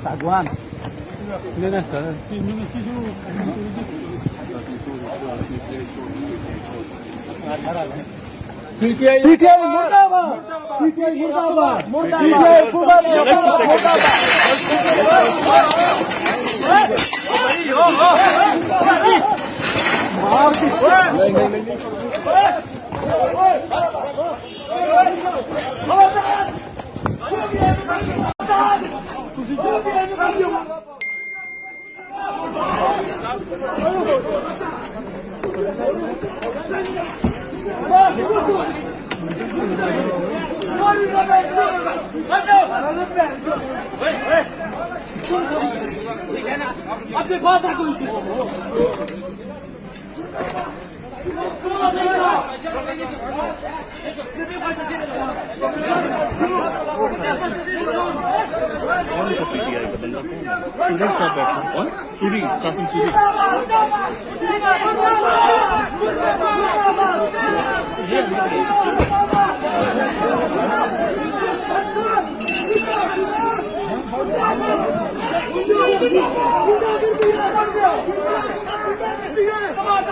Saguan. PTI मुर्दाबाद PTI मुर्दाबाद PTI अपने पास रखो इसे Suri साहब बैठे कौन सूरी कासिम सूरी Come on,